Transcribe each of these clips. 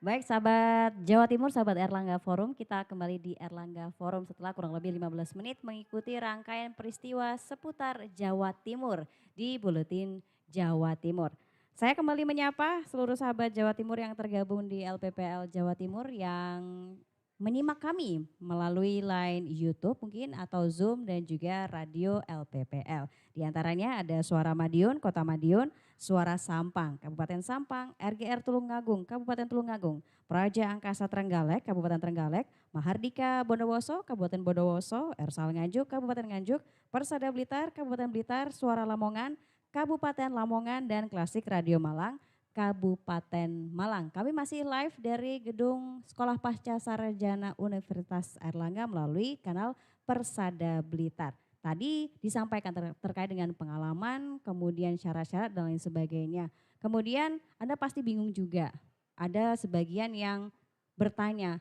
Baik sahabat Jawa Timur, sahabat Erlangga Forum, kita kembali di Erlangga Forum setelah kurang lebih 15 menit mengikuti rangkaian peristiwa seputar Jawa Timur di Buletin Jawa Timur. Saya kembali menyapa seluruh sahabat Jawa Timur yang tergabung di LPPL Jawa Timur yang menyimak kami melalui line YouTube mungkin atau Zoom dan juga radio LPPL. Di antaranya ada Suara Madiun, Kota Madiun, Suara Sampang, Kabupaten Sampang, RGR Tulungagung, Kabupaten Tulungagung, Praja Angkasa Trenggalek, Kabupaten Trenggalek, Mahardika Bondowoso, Kabupaten Bondowoso, Ersal Nganjuk, Kabupaten Nganjuk, Persada Blitar, Kabupaten Blitar, Suara Lamongan, Kabupaten Lamongan, dan Klasik Radio Malang, Kabupaten Malang. Kami masih live dari gedung Sekolah Pasca Sarjana Universitas Airlangga melalui kanal Persada Blitar. Tadi disampaikan terkait dengan pengalaman, kemudian syarat-syarat dan lain sebagainya. Kemudian Anda pasti bingung juga, ada sebagian yang bertanya,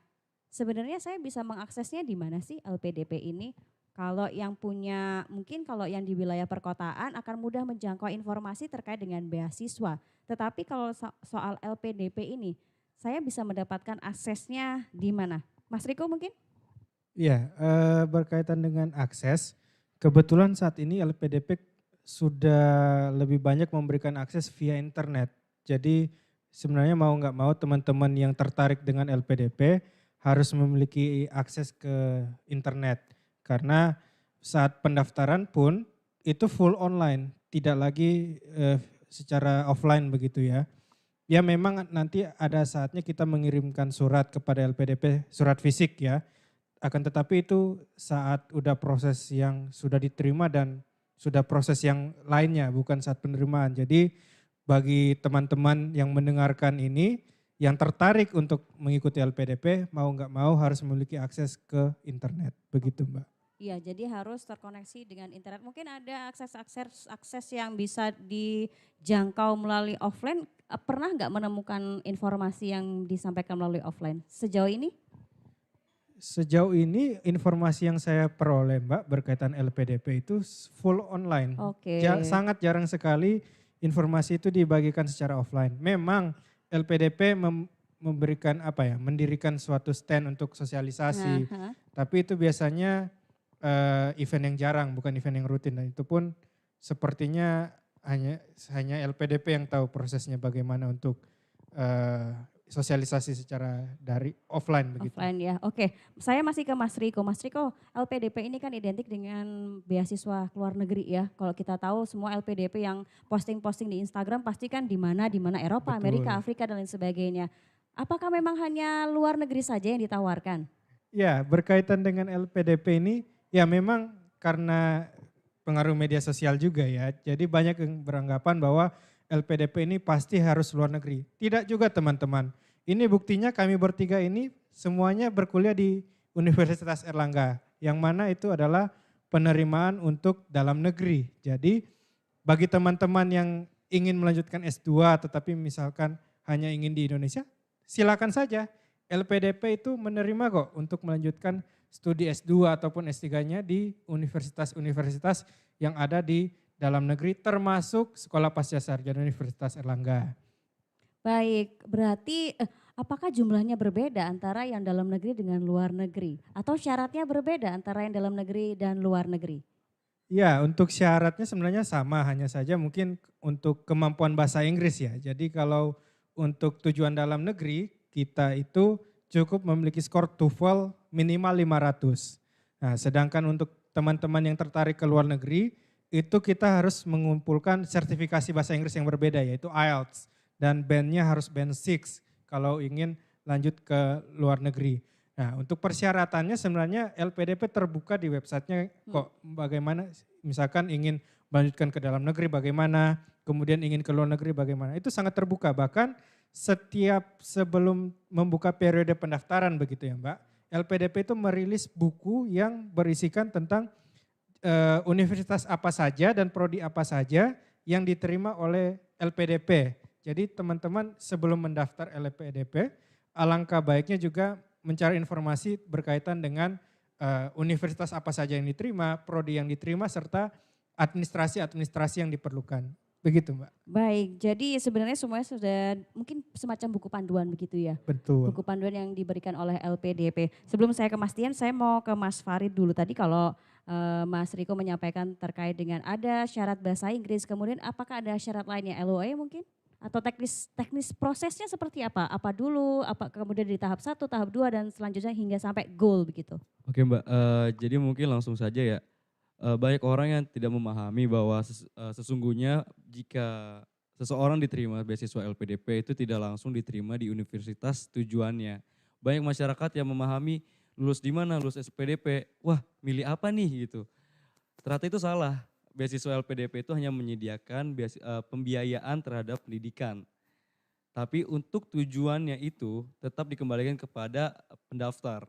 sebenarnya saya bisa mengaksesnya di mana sih LPDP ini? Kalau yang punya, mungkin kalau yang di wilayah perkotaan akan mudah menjangkau informasi terkait dengan beasiswa. Tetapi kalau soal LPDP ini, saya bisa mendapatkan aksesnya di mana? Mas Riko mungkin? Iya, berkaitan dengan akses, kebetulan saat ini LPDP sudah lebih banyak memberikan akses via internet. Jadi sebenarnya mau nggak mau teman-teman yang tertarik dengan LPDP harus memiliki akses ke internet. Karena saat pendaftaran pun itu full online, tidak lagi secara offline begitu ya. Ya memang nanti ada saatnya kita mengirimkan surat kepada LPDP, surat fisik ya. Akan tetapi itu saat udah proses yang sudah diterima dan sudah proses yang lainnya, bukan saat penerimaan. Jadi bagi teman-teman yang mendengarkan ini, yang tertarik untuk mengikuti LPDP, mau nggak mau harus memiliki akses ke internet. Begitu Mbak. Iya, jadi harus terkoneksi dengan internet. Mungkin ada akses yang bisa dijangkau melalui offline. Pernah nggak menemukan informasi yang disampaikan melalui offline sejauh ini? Sejauh ini informasi yang saya peroleh Mbak berkaitan LPDP itu full online. Oke. Sangat jarang sekali informasi itu dibagikan secara offline. Memang LPDP memberikan apa ya, mendirikan suatu stand untuk sosialisasi. Nah, Tapi itu biasanya event yang jarang, bukan event yang rutin. Dan itu pun sepertinya hanya LPDP yang tahu prosesnya bagaimana untuk sosialisasi secara dari offline begitu. offline ya. Oke, saya masih ke Mas Riko. Mas Riko, LPDP ini kan identik dengan beasiswa ke luar negeri ya. Kalau kita tahu semua LPDP yang posting-posting di Instagram pasti kan di mana Eropa, Amerika, Betul. Afrika dan lain sebagainya. Apakah memang hanya luar negeri saja yang ditawarkan? Ya, berkaitan dengan LPDP ini, ya memang karena pengaruh media sosial juga ya. Jadi banyak yang beranggapan bahwa LPDP ini pasti harus luar negeri. Tidak juga teman-teman. Ini buktinya kami bertiga ini semuanya berkuliah di Universitas Erlangga. Yang mana itu adalah penerimaan untuk dalam negeri. Jadi bagi teman-teman yang ingin melanjutkan S2 tetapi misalkan hanya ingin di Indonesia, silakan saja. LPDP itu menerima kok untuk melanjutkan studi S2 ataupun S3-nya di universitas-universitas yang ada di dalam negeri termasuk Sekolah Pasca Sarjana Universitas Erlangga. Baik, berarti apakah jumlahnya berbeda antara yang dalam negeri dengan luar negeri? Atau syaratnya berbeda antara yang dalam negeri dan luar negeri? Ya, untuk syaratnya sebenarnya sama, hanya saja mungkin untuk kemampuan bahasa Inggris ya. Jadi kalau untuk tujuan dalam negeri, kita itu cukup memiliki skor TOEFL minimal 500. Nah, sedangkan untuk teman-teman yang tertarik ke luar negeri, itu kita harus mengumpulkan sertifikasi bahasa Inggris yang berbeda, yaitu IELTS. Dan bandnya harus band 6 kalau ingin lanjut ke luar negeri. Nah, untuk persyaratannya sebenarnya LPDP terbuka di websitenya kok, bagaimana misalkan ingin melanjutkan ke dalam negeri bagaimana, kemudian ingin ke luar negeri bagaimana, itu sangat terbuka. Bahkan setiap sebelum membuka periode pendaftaran begitu ya Mbak, LPDP itu merilis buku yang berisikan tentang universitas apa saja dan prodi apa saja yang diterima oleh LPDP. Jadi teman-teman sebelum mendaftar LPDP, alangkah baiknya juga mencari informasi berkaitan dengan universitas apa saja yang diterima, prodi yang diterima, serta administrasi-administrasi yang diperlukan. Begitu Mbak. Baik, jadi sebenarnya semuanya sudah mungkin semacam buku panduan begitu ya? Betul. Buku panduan yang diberikan oleh LPDP. Sebelum saya ke Mas Tian, saya mau ke Mas Farid dulu. Tadi kalau Mas Riko menyampaikan terkait dengan ada syarat bahasa Inggris, kemudian apakah ada syarat lainnya LOA mungkin? Atau teknis teknis prosesnya seperti apa? Apa dulu, apa kemudian di tahap 1, tahap 2 dan selanjutnya hingga sampai goal begitu? Oke Mbak, jadi mungkin langsung saja ya. Banyak orang yang tidak memahami bahwa sesungguhnya jika seseorang diterima beasiswa LPDP itu tidak langsung diterima di universitas tujuannya. Banyak masyarakat yang memahami lulus di mana, lulus LPDP, wah milih apa nih gitu. Ternyata itu salah. Beasiswa LPDP itu hanya menyediakan pembiayaan terhadap pendidikan. Tapi untuk tujuannya itu tetap dikembalikan kepada pendaftar.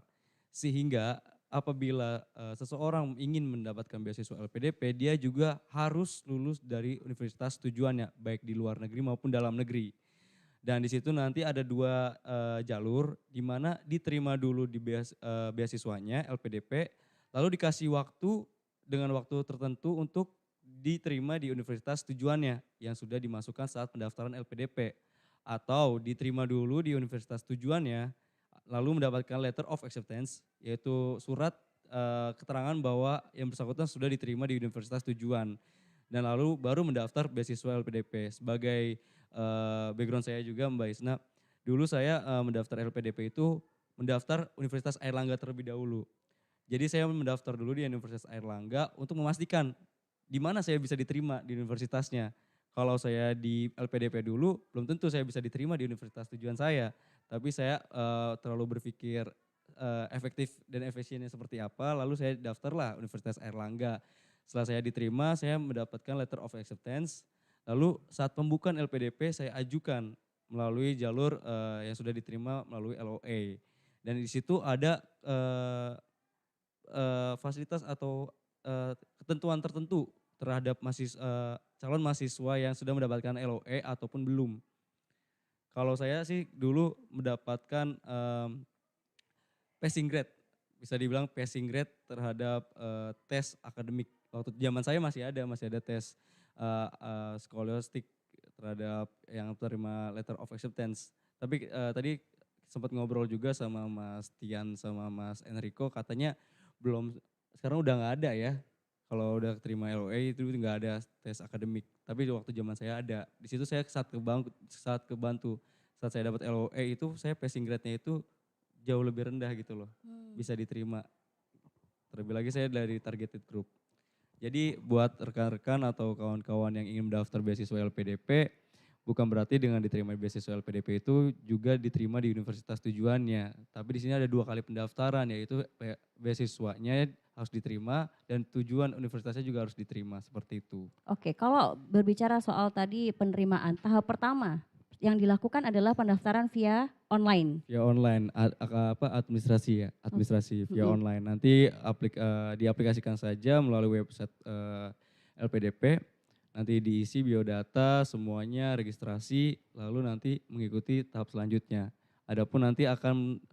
Sehingga apabila seseorang ingin mendapatkan beasiswa LPDP, dia juga harus lulus dari universitas tujuannya, baik di luar negeri maupun dalam negeri. Dan di situ nanti ada dua jalur, di mana diterima dulu di beasiswanya LPDP, lalu dikasih waktu dengan waktu tertentu untuk diterima di universitas tujuannya yang sudah dimasukkan saat pendaftaran LPDP. Atau diterima dulu di universitas tujuannya, lalu mendapatkan letter of acceptance, yaitu surat keterangan bahwa yang bersangkutan sudah diterima di universitas tujuan. Dan lalu baru mendaftar beasiswa LPDP. Sebagai background saya juga Mbak Isna, dulu saya mendaftar LPDP itu mendaftar Universitas Airlangga terlebih dahulu. Jadi saya mendaftar dulu di Universitas Airlangga untuk memastikan di mana saya bisa diterima di universitasnya. Kalau saya di LPDP dulu, belum tentu saya bisa diterima di universitas tujuan saya. Tapi saya terlalu berpikir efektif dan efisiennya seperti apa, lalu saya daftarlah Universitas Airlangga. Setelah saya diterima, saya mendapatkan letter of acceptance. Lalu saat pembukaan LPDP saya ajukan melalui jalur yang sudah diterima melalui LOA. Dan di situ ada fasilitas atau ketentuan tertentu terhadap calon mahasiswa yang sudah mendapatkan LOE ataupun belum. Kalau saya sih dulu mendapatkan passing grade, bisa dibilang passing grade terhadap tes akademik. Waktu zaman saya masih ada tes scholastic terhadap yang terima letter of acceptance. Tapi tadi sempat ngobrol juga sama Mas Tian sama Mas Enrico, katanya belum, sekarang udah nggak ada ya. Kalau udah terima LOA itu nggak ada tes akademik. Tapi waktu zaman saya ada. Di situ saya saat kebantu. Saat saya dapat LOA itu saya passing grade-nya itu jauh lebih rendah gitu loh. Bisa diterima. Terlebih lagi saya dari targeted group. Jadi buat rekan-rekan atau kawan-kawan yang ingin mendaftar beasiswa LPDP, bukan berarti dengan diterima beasiswa LPDP itu juga diterima di universitas tujuannya. Tapi di sini ada 2 kali pendaftaran, yaitu beasiswanya harus diterima dan tujuan universitasnya juga harus diterima, seperti itu. Oke, kalau berbicara soal tadi penerimaan, tahap pertama yang dilakukan adalah pendaftaran via online. Via online, administrasi ya, administrasi via online. Nanti diaplikasikan saja melalui website LPDP, nanti diisi biodata semuanya, registrasi, lalu nanti mengikuti tahap selanjutnya. Adapun nanti akan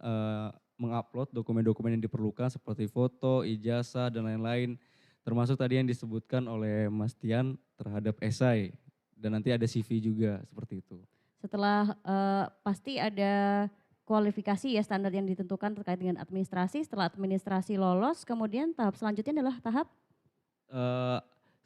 mengupload dokumen-dokumen yang diperlukan seperti foto, ijazah dan lain-lain. Termasuk tadi yang disebutkan oleh Mas Tian terhadap esai dan nanti ada CV juga seperti itu. Setelah pasti ada kualifikasi ya standar yang ditentukan terkait dengan administrasi. Setelah administrasi lolos, kemudian tahap selanjutnya adalah tahap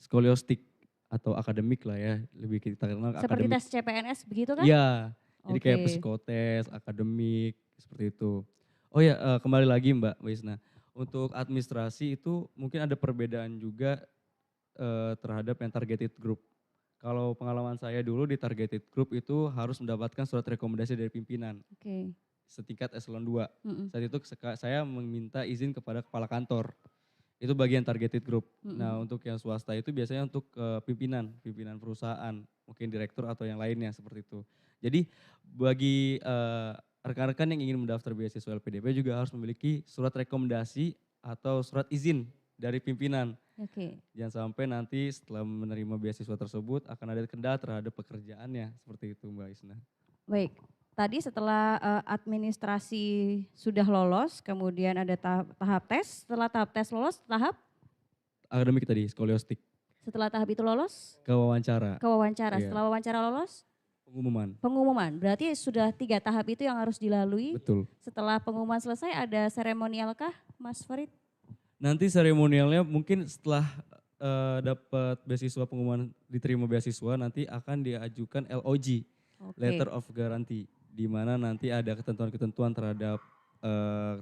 Skoliostik atau akademik lah ya, lebih kita kenal seperti akademik. tes CPNS begitu kan? Iya, jadi kayak Oke. psikotes, akademik, seperti itu. Oh ya, kembali lagi Mbak Wisna, untuk administrasi itu mungkin ada perbedaan juga terhadap yang targeted group. Kalau pengalaman saya dulu di targeted group itu harus mendapatkan surat rekomendasi dari pimpinan Oke. setingkat eselon 2. Mm-mm. Saat itu saya meminta izin kepada kepala kantor. Itu bagian targeted group. Nah, untuk yang swasta itu biasanya untuk pimpinan perusahaan, mungkin direktur atau yang lainnya seperti itu. Jadi bagi rekan-rekan yang ingin mendaftar beasiswa LPDP juga harus memiliki surat rekomendasi atau surat izin dari pimpinan. Oke. Jangan sampai nanti setelah menerima beasiswa tersebut akan ada kendala terhadap pekerjaannya, seperti itu Mbak Isna. Baik. Tadi setelah administrasi sudah lolos, kemudian ada tahap tes. Setelah tahap tes lolos, tahap Akademik tadi, skoliostik. Setelah tahap itu lolos, ke wawancara, ke wawancara. Iya. Setelah wawancara lolos, pengumuman. pengumuman. Berarti sudah 3 tahap itu yang harus dilalui. Betul. Setelah pengumuman selesai ada seremonial kah, Mas Farid? Nanti seremonialnya mungkin setelah dapat beasiswa, pengumuman diterima beasiswa, nanti akan diajukan LOG, Oke. Letter of Guarantee, di mana nanti ada ketentuan-ketentuan terhadap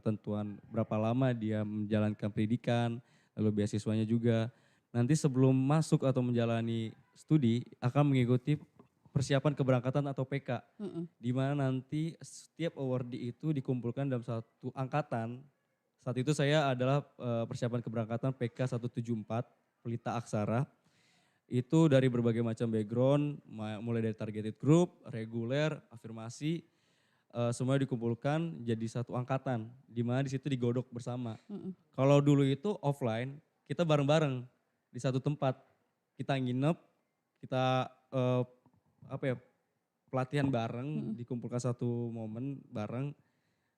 ketentuan berapa lama dia menjalankan pendidikan, lalu beasiswanya juga. Nanti sebelum masuk atau menjalani studi akan mengikuti persiapan keberangkatan atau PK, Mm-mm. di mana nanti setiap awardee itu dikumpulkan dalam satu angkatan. Saat itu saya adalah persiapan keberangkatan PK 174 Pelita Aksara. Itu dari berbagai macam background, mulai dari targeted group, reguler, afirmasi, semuanya dikumpulkan jadi satu angkatan, di mana di situ digodok bersama. Mm-mm. Kalau dulu itu offline, kita bareng-bareng di satu tempat, kita nginep, kita pelatihan bareng, dikumpulkan satu momen bareng.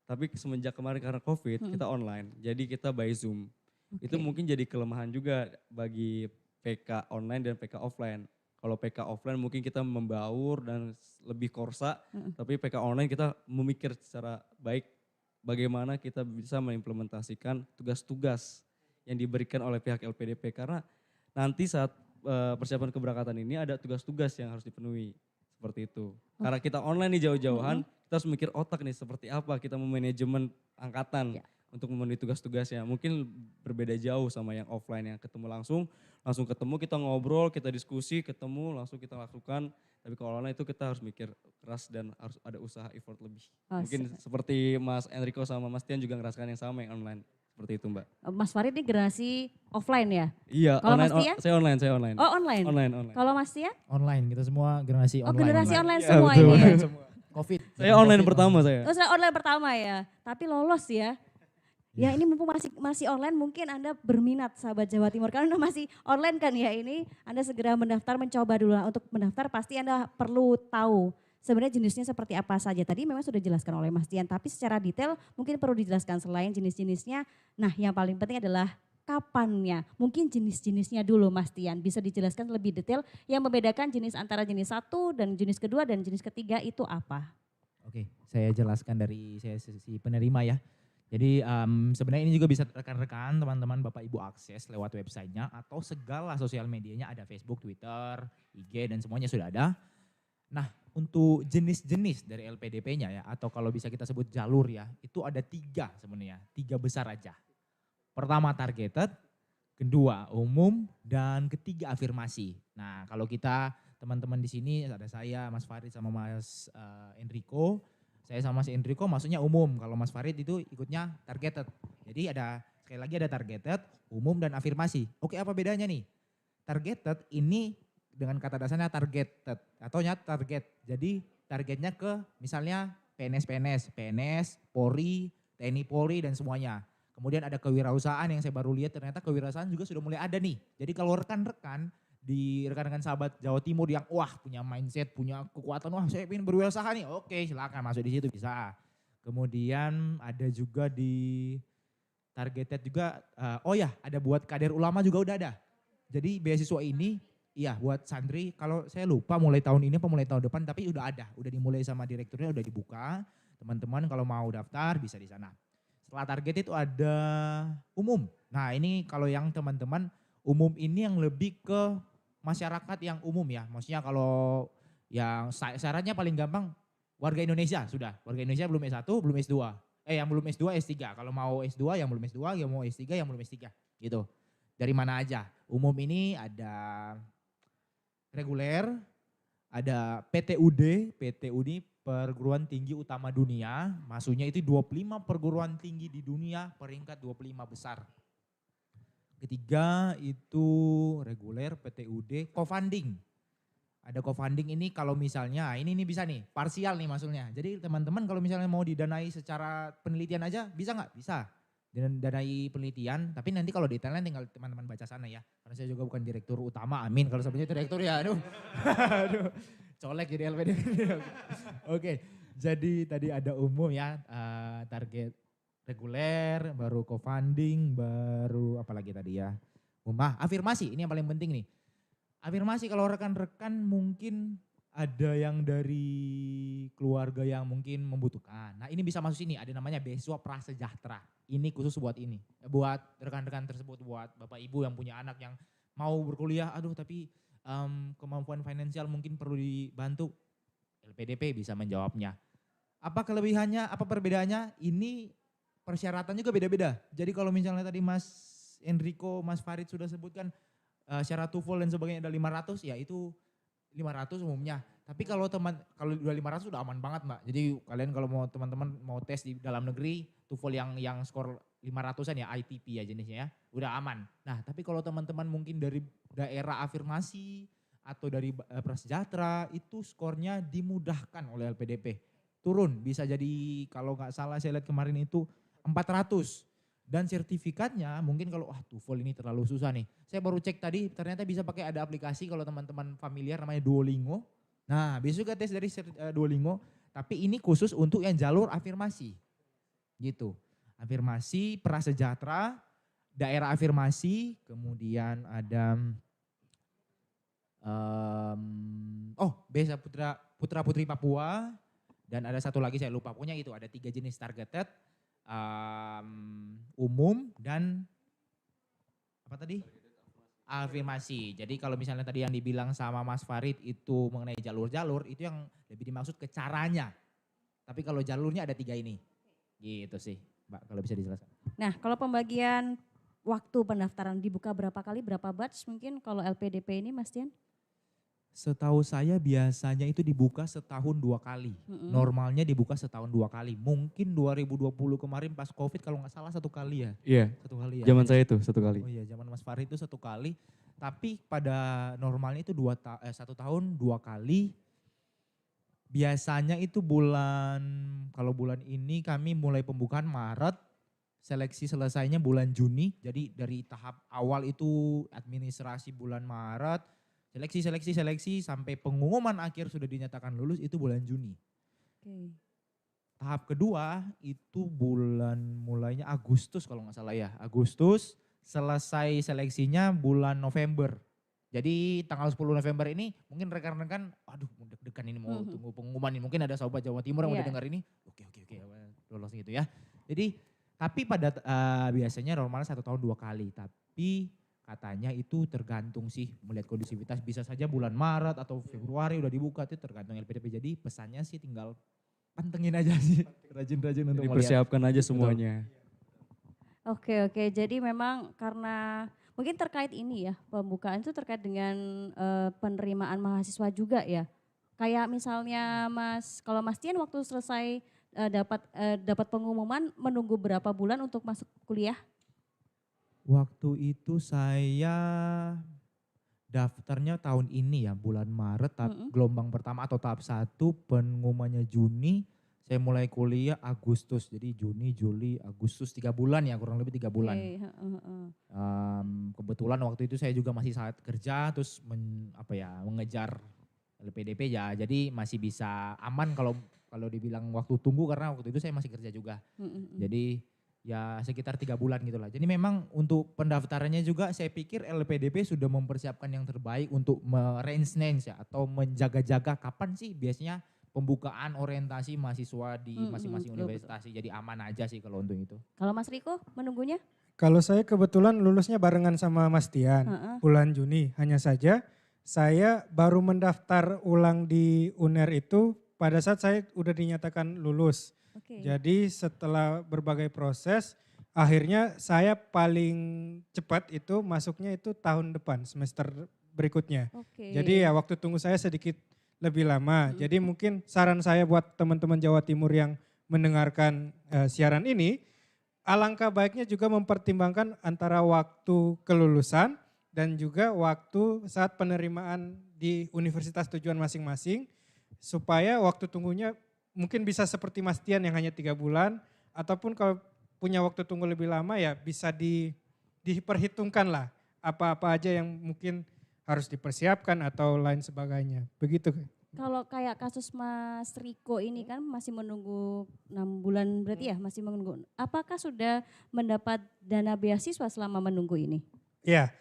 Tapi semenjak kemarin karena COVID, kita online, jadi kita by Zoom. Itu Oke. mungkin jadi kelemahan juga bagi PK online dan PK offline. Kalau PK offline mungkin kita membaur dan lebih korsa, tapi PK online kita memikir secara baik bagaimana kita bisa mengimplementasikan tugas-tugas yang diberikan oleh pihak LPDP. Karena nanti saat persiapan keberangkatan ini ada tugas-tugas yang harus dipenuhi, seperti itu. Karena kita online nih jauh-jauhan, kita harus mikir otak nih seperti apa kita memanajemen angkatan. Ya. Untuk memenuhi tugas-tugasnya. Mungkin berbeda jauh sama yang offline yang ketemu langsung ketemu, kita ngobrol, kita diskusi, ketemu langsung kita lakukan. Tapi kalau online itu kita harus mikir keras dan harus ada usaha effort lebih. Oh, Mungkin seperti Mas Enrico sama Mas Tian juga ngerasakan yang sama yang online. Seperti itu Mbak. Mas Farid ini generasi offline ya? Iya, Kalau online, Mas Tian? saya online. Oh online? Online. Kalau Mas Tian? Online, kita semua generasi Oh online. generasi online Iya, semua betul. ini ya? Covid. Saya online pertama saya. Oh saya online pertama ya, tapi lolos ya. Ya ini mumpung masih online mungkin Anda berminat sahabat Jawa Timur. Karena masih online kan ya ini, Anda segera mendaftar, mencoba dulu. Nah, untuk mendaftar pasti Anda perlu tahu sebenarnya jenisnya seperti apa saja. Tadi memang sudah dijelaskan oleh Mas Tian, tapi secara detail mungkin perlu dijelaskan selain jenis-jenisnya. Nah yang paling penting adalah kapannya. Mungkin jenis-jenisnya dulu Mas Tian, bisa dijelaskan lebih detail yang membedakan jenis antara jenis 1 dan jenis kedua dan jenis ketiga itu apa? Oke, saya jelaskan dari saya sisi penerima ya. Jadi sebenarnya ini juga bisa rekan-rekan, teman-teman, Bapak Ibu akses lewat websitenya atau segala sosial medianya, ada Facebook, Twitter, IG dan semuanya sudah ada. Nah untuk jenis-jenis dari LPDP-nya ya, atau kalau bisa kita sebut jalur ya, itu ada 3 sebenarnya, 3 besar aja. Pertama targeted, kedua umum, dan ketiga afirmasi. Nah kalau kita teman-teman di sini ada saya, Mas Farid sama Mas Enrico. Saya sama Mas Enrico maksudnya umum, kalau Mas Farid itu ikutnya targeted. Jadi ada sekali lagi ada targeted, umum dan afirmasi. Oke, apa bedanya nih? Targeted ini dengan kata dasarnya targeted atau target. Jadi targetnya ke misalnya PNS, Polri, TNI Polri dan semuanya. Kemudian ada kewirausahaan yang saya baru lihat ternyata kewirausahaan juga sudah mulai ada nih. Jadi kalau rekan-rekan di rekan-rekan sahabat Jawa Timur yang wah punya mindset, punya kekuatan, wah saya ingin berwirausaha nih, oke silakan masuk di situ bisa. Kemudian ada juga di targeted juga, oh ya ada buat kader ulama juga udah ada. Jadi beasiswa ini iya buat santri, kalau saya lupa mulai tahun ini apa mulai tahun depan tapi udah ada, udah dimulai sama direkturnya udah dibuka. Teman-teman kalau mau daftar bisa di sana. Setelah target itu ada umum. Nah ini kalau yang teman-teman umum ini yang lebih ke masyarakat yang umum ya, maksudnya kalau yang syaratnya paling gampang warga Indonesia sudah, warga Indonesia belum S1, belum S2, yang belum S2, S3, kalau mau S2 yang belum S2, yang mau S3 yang belum S3 gitu. Dari mana aja, umum ini ada reguler, ada PTUD Perguruan Tinggi Utama Dunia, maksudnya itu 25 perguruan tinggi di dunia peringkat 25 besar. Ketiga itu reguler, PTUD, co-funding. Ada co-funding ini kalau misalnya, ini bisa nih, parsial nih maksudnya. Jadi teman-teman kalau misalnya mau didanai secara penelitian aja, bisa nggak? Bisa. Danai penelitian, tapi nanti kalau detailnya tinggal teman-teman baca sana ya. Karena saya juga bukan direktur utama, amin kalau sebenarnya direktur ya, aduh. Aduh, colek jadi LPD. Oke, jadi tadi ada umum ya, target reguler, baru co-funding, baru apalagi tadi ya. Afirmasi, ini yang paling penting nih. Afirmasi kalau rekan-rekan mungkin ada yang dari keluarga yang mungkin membutuhkan. Nah ini bisa masuk sini, ada namanya beasiswa prasejahtera. Ini khusus buat ini, buat rekan-rekan tersebut, buat bapak ibu yang punya anak yang mau berkuliah, aduh tapi kemampuan finansial mungkin perlu dibantu. LPDP bisa menjawabnya. Apa kelebihannya, apa perbedaannya? Ini persyaratannya juga beda-beda. Jadi kalau misalnya tadi Mas Enrico, Mas Farid sudah sebutkan syarat TOEFL dan sebagainya ada 500, ya itu 500 umumnya. Tapi kalau kalau udah 500 udah aman banget Mbak. Jadi kalian kalau mau teman-teman mau tes di dalam negeri, TOEFL yang skor 500-an ya, ITP ya jenisnya ya, udah aman. Nah tapi kalau teman-teman mungkin dari daerah afirmasi atau dari prasejahtera, itu skornya dimudahkan oleh LPDP. Turun, bisa jadi kalau nggak salah saya lihat kemarin itu 400. Dan sertifikatnya mungkin kalau TOEFL ini terlalu susah nih. Saya baru cek tadi ternyata bisa pakai ada aplikasi kalau teman-teman familiar namanya Duolingo. Nah bisa juga tes dari Duolingo. Tapi ini khusus untuk yang jalur afirmasi. Gitu. Afirmasi, prasejahtera, daerah afirmasi, kemudian ada Besa Putra Putri Papua, dan ada satu lagi saya lupa, pokoknya itu ada 3 jenis targeted, umum dan apa tadi? Afirmasi. Jadi kalau misalnya tadi yang dibilang sama Mas Farid itu mengenai jalur-jalur, itu yang lebih dimaksud ke caranya. Tapi kalau jalurnya ada 3 ini. Gitu sih Mbak, kalau bisa dijelaskan. Nah kalau pembagian waktu pendaftaran dibuka berapa kali, berapa batch mungkin kalau LPDP ini Mas Dian? Setahu saya biasanya itu dibuka setahun 2 kali. Normalnya dibuka setahun 2 kali. Mungkin 2020 kemarin pas COVID kalau nggak salah 1 kali ya. Iya. 1 kali ya. Zaman saya itu 1 kali. Oh iya, zaman Mas Farid itu 1 kali. Tapi pada normalnya itu 1 tahun 2 kali. Biasanya itu kalau bulan ini kami mulai pembukaan Maret, seleksi selesainya bulan Juni. Jadi dari tahap awal itu administrasi bulan Maret, seleksi sampai pengumuman akhir sudah dinyatakan lulus itu bulan Juni. Okay. Tahap kedua itu mulainya Agustus kalau nggak salah ya. Agustus, selesai seleksinya bulan November. Jadi tanggal 10 November ini mungkin rekan-rekan, aduh deg-degan ini mau tunggu pengumuman ini. Mungkin ada sobat Jawa Timur yang udah dengar ini, oke lolos gitu ya. Jadi tapi pada biasanya normalnya 1 tahun 2 kali. Tapi katanya itu tergantung sih melihat kondusivitas, bisa saja bulan Maret atau Februari udah dibuka, itu tergantung LPDP. Jadi pesannya sih tinggal pantengin aja sih, rajin-rajin untuk melihat. Dipersiapkan aja semuanya. Oke, jadi memang karena mungkin terkait ini ya, pembukaan itu terkait dengan penerimaan mahasiswa juga ya. Kayak misalnya kalau Mas Tian waktu selesai dapat pengumuman menunggu berapa bulan untuk masuk kuliah? Waktu itu saya daftarnya tahun ini ya, bulan Maret, gelombang pertama atau tahap 1 pengumumannya Juni, saya mulai kuliah Agustus, jadi Juni, Juli, Agustus 3 bulan ya, kurang lebih 3 bulan. Kebetulan waktu itu saya juga masih saat kerja, terus mengejar LPDP ya, jadi masih bisa aman kalau dibilang waktu tunggu, karena waktu itu saya masih kerja juga. Jadi ya sekitar 3 bulan gitu lah. Jadi memang untuk pendaftarannya juga saya pikir LPDP sudah mempersiapkan yang terbaik untuk range ya, atau menjaga-jaga kapan sih biasanya pembukaan orientasi mahasiswa di masing-masing universitas. Jadi aman aja sih kalau untuk itu. Kalau Mas Riko menunggunya? Kalau saya kebetulan lulusnya barengan sama Mas Tian bulan Juni. Hanya saja saya baru mendaftar ulang di UNER itu pada saat saya udah dinyatakan lulus. Jadi setelah berbagai proses, akhirnya saya paling cepat itu masuknya itu tahun depan, semester berikutnya. Jadi ya waktu tunggu saya sedikit lebih lama. Jadi mungkin saran saya buat teman-teman Jawa Timur yang mendengarkan siaran ini, alangkah baiknya juga mempertimbangkan antara waktu kelulusan dan juga waktu saat penerimaan di universitas tujuan masing-masing, supaya waktu tunggunya mungkin bisa seperti Mas Tian yang hanya 3 bulan, ataupun kalau punya waktu tunggu lebih lama ya bisa diperhitungkan lah apa-apa aja yang mungkin harus dipersiapkan atau lain sebagainya. Begitu. Kalau kayak kasus Mas Riko ini kan masih menunggu 6 bulan berarti ya, masih menunggu. Apakah sudah mendapat dana beasiswa selama menunggu ini? Ya,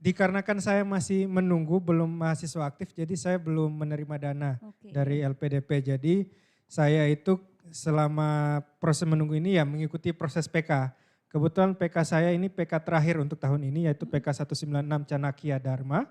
dikarenakan saya masih menunggu belum mahasiswa aktif jadi saya belum menerima dana Oke. dari LPDP. Jadi saya itu selama proses menunggu ini ya mengikuti proses PK. Kebetulan PK saya ini PK terakhir untuk tahun ini yaitu PK 196 Chanakya Dharma.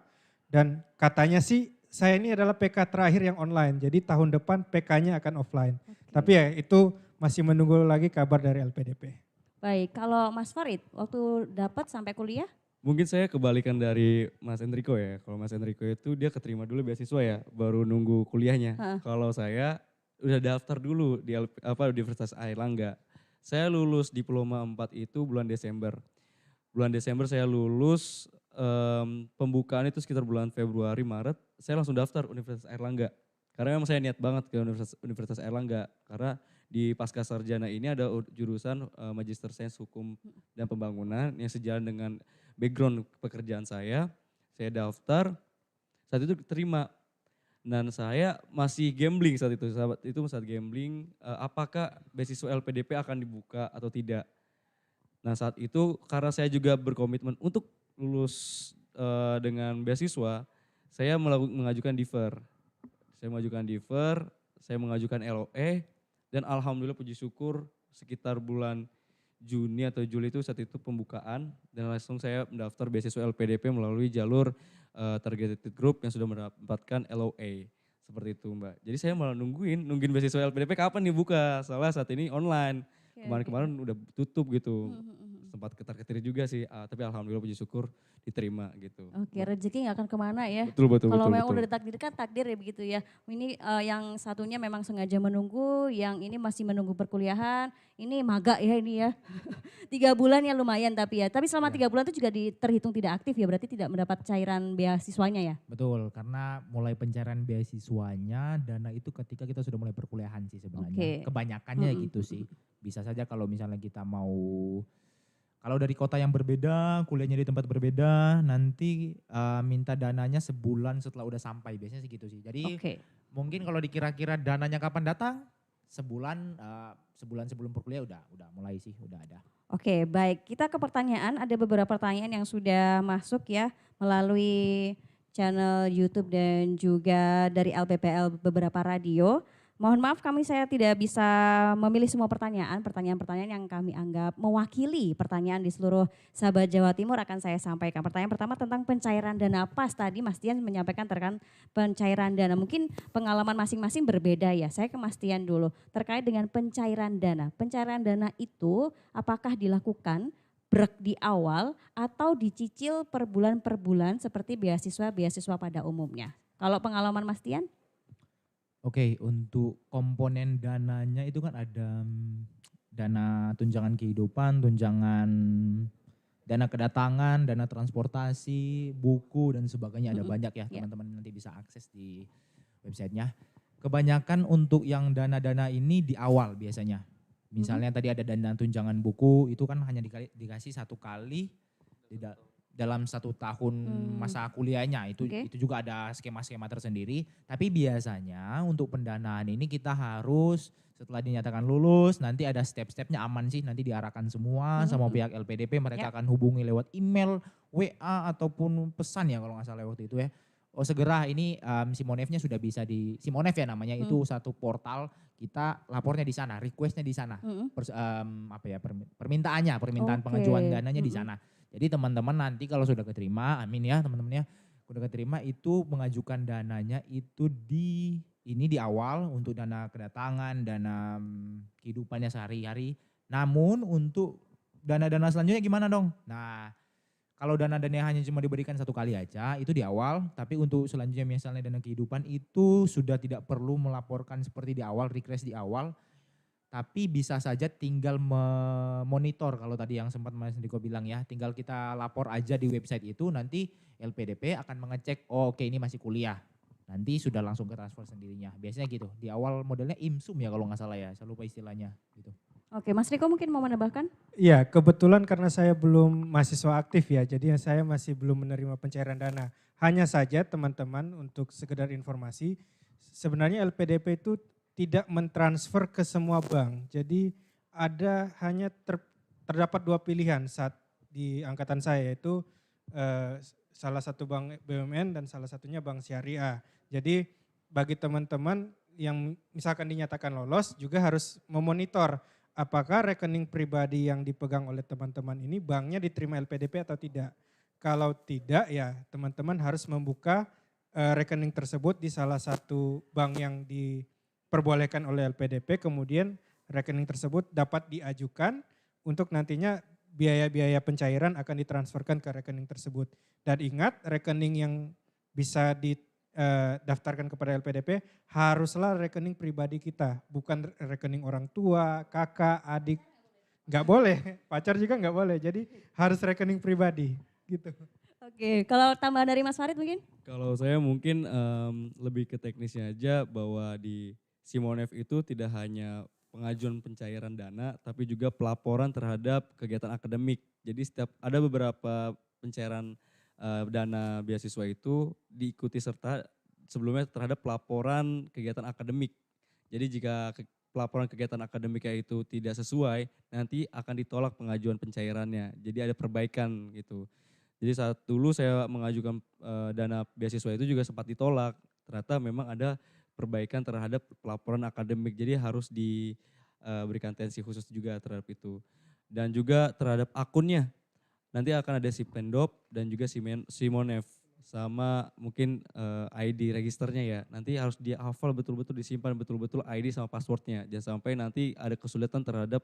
Dan katanya sih saya ini adalah PK terakhir yang online. Jadi tahun depan PK-nya akan offline. Oke. Tapi ya itu masih menunggu lagi kabar dari LPDP. Baik, kalau Mas Farid waktu dapat sampai kuliah? Mungkin saya kebalikan dari Mas Enrico ya. Kalau Mas Enrico itu dia keterima dulu beasiswa ya, baru nunggu kuliahnya. Heeh. Kalau saya udah daftar dulu di Universitas Airlangga. Saya lulus diploma 4 itu bulan Desember. Bulan Desember saya lulus, pembukaan itu sekitar bulan Februari, Maret. Saya langsung daftar Universitas Airlangga. Karena memang saya niat banget ke Universitas Airlangga. Karena di pasca sarjana ini ada jurusan Magister Sains Hukum dan Pembangunan yang sejalan dengan background pekerjaan saya. Saya daftar, saat itu terima. Dan saya masih gambling saat itu, saat gambling apakah beasiswa LPDP akan dibuka atau tidak. Nah saat itu karena saya juga berkomitmen untuk lulus dengan beasiswa, saya mengajukan defer. Saya mengajukan LOE, dan alhamdulillah puji syukur sekitar bulan Juni atau Juli itu saat itu pembukaan, dan langsung saya mendaftar beasiswa LPDP melalui jalur targeted group yang sudah mendapatkan LOA. Seperti itu Mbak. Jadi saya malah nungguin beasiswa LPDP kapan dibuka, soalnya saat ini online. Kemarin-kemarin udah tutup gitu. Sempat ketar-ketir juga sih, tapi alhamdulillah puji syukur diterima gitu. Oke, rezeki nggak akan kemana ya. Betul. Kalau memang udah ditakdirkan, takdir ya begitu ya. Ini yang satunya memang sengaja menunggu, yang ini masih menunggu perkuliahan. Ini maga ya ini ya. 3 bulan ya lumayan tapi ya. Tapi selama 3 bulan itu juga terhitung tidak aktif ya, berarti tidak mendapat cairan beasiswanya ya? Betul, karena mulai pencairan beasiswanya dana itu ketika kita sudah mulai perkuliahan sih sebenarnya. Oke. Kebanyakannya gitu sih. Bisa saja kalau misalnya kita mau, kalau dari kota yang berbeda, kuliahnya di tempat berbeda, nanti minta dananya sebulan setelah udah sampai, biasanya sih gitu sih. Jadi Oke. mungkin kalau dikira-kira dananya kapan datang, sebulan sebelum perkuliah udah mulai sih, udah ada. Oke, baik. Kita ke pertanyaan. Ada beberapa pertanyaan yang sudah masuk ya melalui channel YouTube dan juga dari LPPL beberapa radio. Mohon maaf saya tidak bisa memilih semua pertanyaan-pertanyaan yang kami anggap mewakili pertanyaan di seluruh sahabat Jawa Timur akan saya sampaikan. Pertanyaan pertama tentang pencairan dana PAS. Tadi Mas Tian menyampaikan terkait pencairan dana. Mungkin pengalaman masing-masing berbeda ya. Saya ke Mas Tian dulu terkait dengan pencairan dana. Pencairan dana itu apakah dilakukan brek di awal atau dicicil per bulan seperti beasiswa pada umumnya? Kalau pengalaman Mas Tian? Oke, untuk komponen dananya itu kan ada dana tunjangan kehidupan, tunjangan dana kedatangan, dana transportasi, buku dan sebagainya, ada banyak ya teman-teman nanti bisa akses di websitenya. Kebanyakan untuk yang dana-dana ini di awal biasanya. Misalnya tadi ada dana tunjangan buku itu kan hanya dikasih 1 kali dalam 1 tahun masa kuliahnya, itu juga ada skema-skema tersendiri. Tapi biasanya untuk pendanaan ini kita harus setelah dinyatakan lulus nanti ada step-stepnya aman sih, nanti diarahkan semua sama pihak LPDP, mereka akan hubungi lewat email, WA ataupun pesan ya kalau nggak salah waktu itu ya. Oh segera ini Simonef-nya sudah bisa Simonef ya namanya, itu satu portal, kita lapornya di sana, request-nya di sana. Permintaan pengajuan dananya di sana. Jadi teman-teman nanti kalau sudah keterima, amin ya teman-teman ya, sudah keterima itu mengajukan dananya itu di awal untuk dana kedatangan, dana kehidupannya sehari-hari. Namun untuk dana-dana selanjutnya gimana dong? Nah kalau dana-dana hanya cuma diberikan 1 kali aja itu di awal, tapi untuk selanjutnya misalnya dana kehidupan itu sudah tidak perlu melaporkan seperti di awal, request di awal. Tapi bisa saja tinggal memonitor kalau tadi yang sempat Mas Niko bilang ya, tinggal kita lapor aja di website itu, nanti LPDP akan mengecek, oh oke ini masih kuliah. Nanti sudah langsung ke transfer sendirinya, biasanya gitu. Di awal modelnya IMSUM ya kalau nggak salah ya, saya lupa istilahnya gitu. Oke, Mas Riko mungkin mau menambahkan? Iya, kebetulan karena saya belum mahasiswa aktif ya, jadi saya masih belum menerima pencairan dana. Hanya saja teman-teman untuk sekedar informasi, sebenarnya LPDP itu tidak mentransfer ke semua bank. Jadi hanya terdapat 2 pilihan saat di angkatan saya, yaitu salah satu bank BUMN dan salah satunya bank syariah. Jadi bagi teman-teman yang misalkan dinyatakan lolos juga harus memonitor apakah rekening pribadi yang dipegang oleh teman-teman ini banknya diterima LPDP atau tidak. Kalau tidak ya teman-teman harus membuka rekening tersebut di salah satu bank yang diperbolehkan oleh LPDP, kemudian rekening tersebut dapat diajukan untuk nantinya biaya-biaya pencairan akan ditransferkan ke rekening tersebut. Dan ingat rekening yang bisa didaftarkan kepada LPDP haruslah rekening pribadi kita, bukan rekening orang tua, kakak, adik. Nggak boleh, pacar juga nggak boleh. Jadi harus rekening pribadi gitu. Oke, kalau tambahan dari Mas Farid mungkin? Kalau saya mungkin lebih ke teknisnya aja bahwa di Simonef itu tidak hanya pengajuan pencairan dana tapi juga pelaporan terhadap kegiatan akademik. Jadi setiap ada beberapa pencairan dana beasiswa itu diikuti serta sebelumnya terhadap pelaporan kegiatan akademik. Jadi jika pelaporan kegiatan akademiknya itu tidak sesuai, nanti akan ditolak pengajuan pencairannya. Jadi ada perbaikan gitu. Jadi saat dulu saya mengajukan dana beasiswa itu juga sempat ditolak. Ternyata memang ada perbaikan terhadap pelaporan akademik. Jadi harus diberikan atensi khusus juga terhadap itu. Dan juga terhadap akunnya. Nanti akan ada Sipendop dan juga Simonef. Sama mungkin ID registernya ya. Nanti harus dihafal betul-betul, disimpan betul-betul ID sama passwordnya. Jangan sampai nanti ada kesulitan terhadap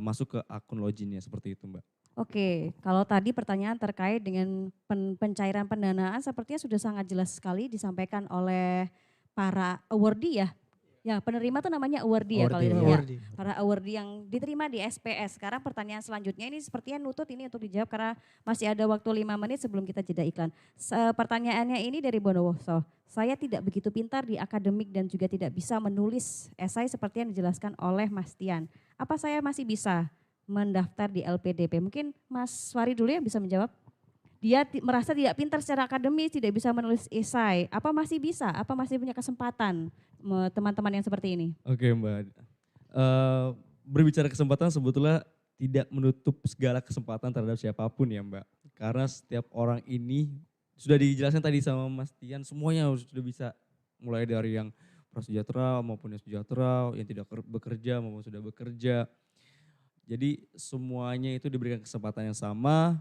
masuk ke akun loginnya seperti itu Mbak. Oke, kalau tadi pertanyaan terkait dengan pencairan pendanaan sepertinya sudah sangat jelas sekali disampaikan oleh para awardee ya. Ya, penerima tuh namanya awardee ya kalau itu ya. Awardee. Para awardee yang diterima di SPS. Sekarang pertanyaan selanjutnya ini sepertinya nutut ini untuk dijawab karena masih ada waktu 5 menit sebelum kita jeda iklan. Pertanyaannya ini dari Bondowoso. Saya tidak begitu pintar di akademik dan juga tidak bisa menulis esai seperti yang dijelaskan oleh Mas Tian. Apa saya masih bisa mendaftar di LPDP? Mungkin Mas Wari dulu yang bisa menjawab. Dia merasa tidak pintar secara akademis, tidak bisa menulis esai. Apa masih bisa? Apa masih punya kesempatan teman-teman yang seperti ini? Oke Mbak, berbicara kesempatan sebetulnya tidak menutup segala kesempatan terhadap siapapun ya Mbak. Karena setiap orang ini sudah dijelaskan tadi sama Mas Tian, semuanya sudah bisa. Mulai dari yang prasejahtera maupun yang sejahtera, yang tidak bekerja maupun sudah bekerja. Jadi semuanya itu diberikan kesempatan yang sama,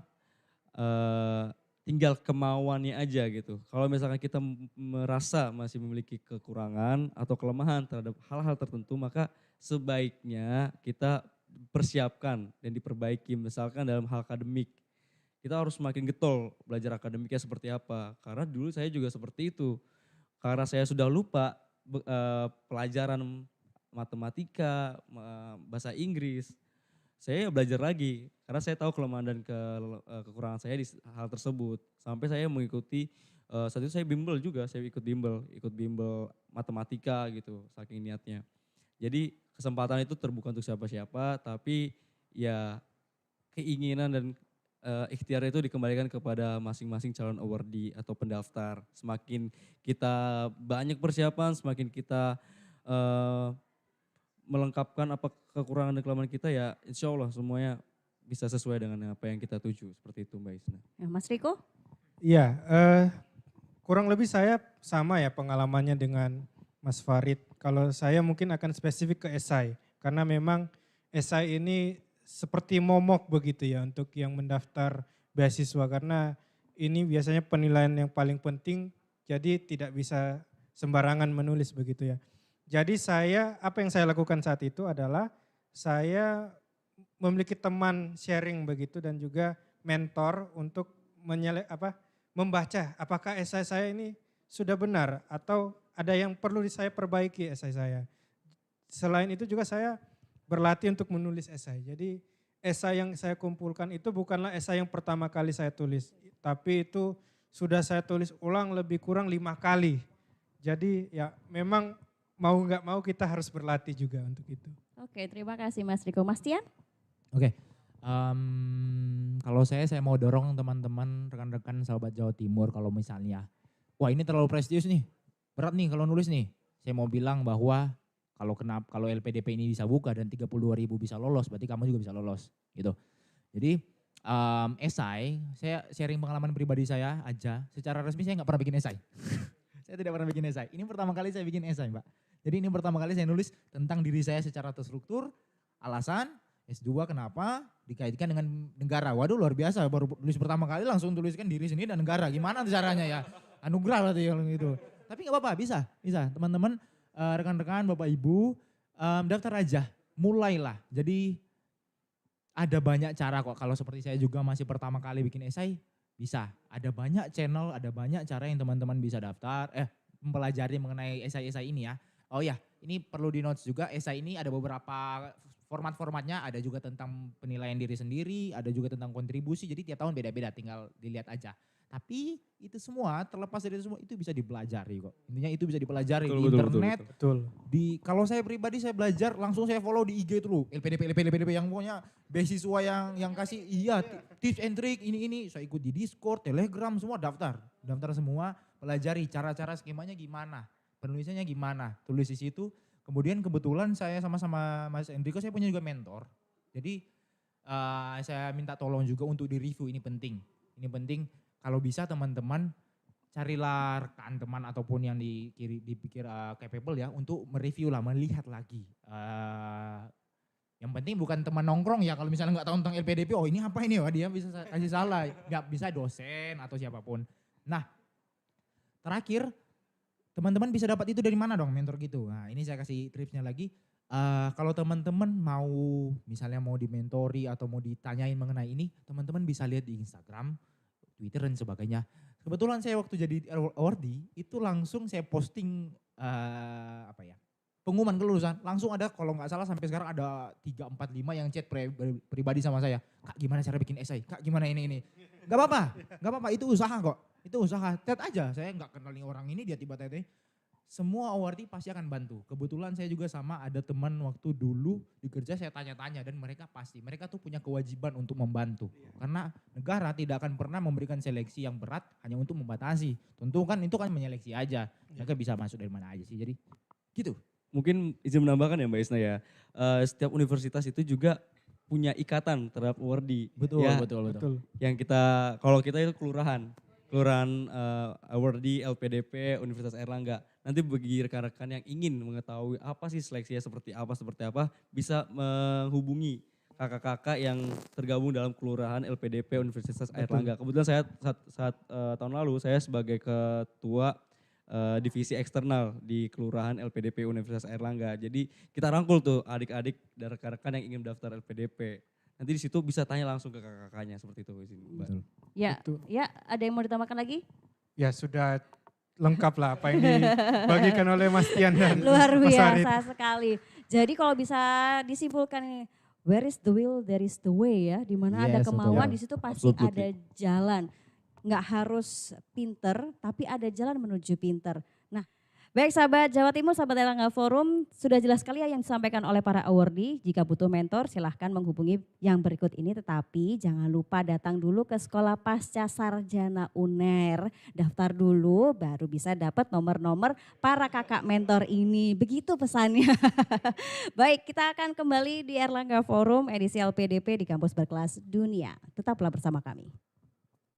tinggal kemauannya aja gitu. Kalau misalkan kita merasa masih memiliki kekurangan atau kelemahan terhadap hal-hal tertentu, maka sebaiknya kita persiapkan dan diperbaiki. Misalkan dalam hal akademik, kita harus semakin getol belajar akademiknya seperti apa. Karena dulu saya juga seperti itu. Karena saya sudah lupa pelajaran matematika, bahasa Inggris, saya belajar lagi karena saya tahu kelemahan dan kekurangan saya di hal tersebut. Sampai saya mengikuti, saat itu saya bimbel juga, saya ikut bimbel matematika gitu, saking niatnya. Jadi kesempatan itu terbuka untuk siapa-siapa, tapi ya keinginan dan ikhtiar itu dikembalikan kepada masing-masing calon awardee atau pendaftar. Semakin kita banyak persiapan, semakin kita melengkapkan apa kekurangan dan kelemahan kita, ya insya Allah semuanya bisa sesuai dengan apa yang kita tuju. Seperti itu Mbak Isna. Ya, Mas Riko? Iya, kurang lebih saya sama ya pengalamannya dengan Mas Farid. Kalau saya mungkin akan spesifik ke esai. Karena memang esai ini seperti momok begitu ya untuk yang mendaftar beasiswa. Karena ini biasanya penilaian yang paling penting, jadi tidak bisa sembarangan menulis begitu ya. Jadi apa yang saya lakukan saat itu adalah saya memiliki teman sharing begitu dan juga mentor untuk membaca apakah esai saya ini sudah benar atau ada yang perlu saya perbaiki esai saya. Selain itu juga saya berlatih untuk menulis esai. Jadi esai yang saya kumpulkan itu bukanlah esai yang pertama kali saya tulis, tapi itu sudah saya tulis ulang lebih kurang 5 kali. Jadi ya memang mau nggak mau kita harus berlatih juga untuk itu. Oke, terima kasih Mas Riko. Mas Tian? Oke, kalau saya mau dorong teman-teman, rekan-rekan sahabat Jawa Timur kalau misalnya, wah ini terlalu prestisius nih, berat nih kalau nulis nih. Saya mau bilang bahwa kalau LPDP ini bisa buka dan 32.000 bisa lolos, berarti kamu juga bisa lolos gitu. Jadi esai, saya sharing pengalaman pribadi saya aja. Secara resmi saya nggak pernah bikin esai. Saya tidak pernah bikin esai. Ini pertama kali saya bikin esai, Mbak. Jadi ini pertama kali saya nulis tentang diri saya secara terstruktur, alasan, S2 kenapa, dikaitkan dengan negara. Waduh luar biasa, baru tulis pertama kali langsung tuliskan diri sendiri dan negara. Gimana tuh caranya ya? Anugerah berarti kalau gitu. Tapi nggak apa-apa, bisa. Teman-teman, rekan-rekan, Bapak Ibu, daftar aja, mulailah. Jadi ada banyak cara kok, kalau seperti saya juga masih pertama kali bikin esai, bisa. Ada banyak channel, ada banyak cara yang teman-teman bisa daftar, mempelajari mengenai esai-esai ini ya. Oh ya, ini perlu di notes juga, esai ini ada beberapa format-formatnya, ada juga tentang penilaian diri sendiri, ada juga tentang kontribusi, jadi tiap tahun beda-beda, tinggal dilihat aja. Tapi itu semua, terlepas dari itu semua, itu bisa dipelajari kok. Intinya itu bisa dipelajari di internet. Betul. Kalau saya pribadi saya belajar, langsung saya follow di IG itu loh, LPDP yang pokoknya beasiswa yang kasih, iya tips and trick ini, saya ikut di Discord, Telegram, semua daftar semua, pelajari cara-cara skemanya gimana, penulisannya gimana, tulis di situ. Kemudian kebetulan saya sama-sama Mas Enrico, saya punya juga mentor. Jadi saya minta tolong juga untuk di review, ini penting. Kalau bisa teman-teman carilah rekan teman ataupun yang dipikir capable ya untuk mereview lah, melihat lagi. Yang penting bukan teman nongkrong ya, kalau misalnya nggak tahu tentang LPDP, oh ini apa ini, wah dia bisa kasih salah. Nggak bisa dosen atau siapapun. Nah terakhir, teman-teman bisa dapat itu dari mana dong mentor gitu. Nah ini saya kasih tipsnya lagi. Kalau teman-teman misalnya mau dimentori atau mau ditanyain mengenai ini, teman-teman bisa lihat di Instagram, Twitter dan sebagainya. Kebetulan saya waktu jadi awardee itu langsung saya posting pengumuman kelulusan. Langsung ada, kalau nggak salah sampai sekarang ada 3, 4, 5 yang chat pribadi sama saya. Kak gimana cara bikin esai? Kak gimana ini? Gak apa-apa, itu usaha kok. Itu usaha, chat aja. Saya nggak kenal orang ini, dia tiba-tiba. Semua awardee pasti akan bantu. Kebetulan saya juga sama ada teman waktu dulu di kerja saya tanya-tanya dan mereka tuh punya kewajiban untuk membantu. Karena negara tidak akan pernah memberikan seleksi yang berat hanya untuk membatasi. Tentu kan itu kan menyeleksi aja. Mereka bisa masuk dari mana aja sih. Jadi gitu. Mungkin izin menambahkan ya Mbak Isna ya, setiap universitas itu juga punya ikatan terhadap awardee. Betul. Yang kalau kita itu kelurahan awardee LPDP Universitas Airlangga. Nanti bagi rekan-rekan yang ingin mengetahui apa sih seleksinya seperti apa, bisa menghubungi kakak-kakak yang tergabung dalam kelurahan LPDP Universitas Airlangga. Kebetulan saya saat tahun lalu saya sebagai ketua divisi eksternal di kelurahan LPDP Universitas Airlangga. Jadi kita rangkul tuh adik-adik dan rekan-rekan yang ingin daftar LPDP. Nanti di situ bisa tanya langsung ke kakak-kakaknya seperti itu. Mbak. Ya, ada yang mau ditambahkan lagi? Ya sudah lengkap lah apa yang dibagikan oleh Mas Tian dan Luar Mas Farid. biasa sekali. Jadi kalau bisa disimpulkan nih, where is the will, there is the way ya. Di mana ada Yes, kemauan, betul. di situ pasti Absolutely. ada jalan. Nggak harus pinter, tapi ada jalan menuju pinter. Nah, baik sahabat Jawa Timur, sahabat Airlangga Forum, sudah jelas sekali ya yang disampaikan oleh para awardee. Jika butuh mentor silahkan menghubungi yang berikut ini, tetapi jangan lupa datang dulu ke Sekolah Pasca Sarjana UNER. Daftar dulu baru bisa dapat nomor-nomor para kakak mentor ini. Begitu pesannya. Baik, kita akan kembali di Airlangga Forum edisi LPDP di kampus berkelas dunia. Tetaplah bersama kami.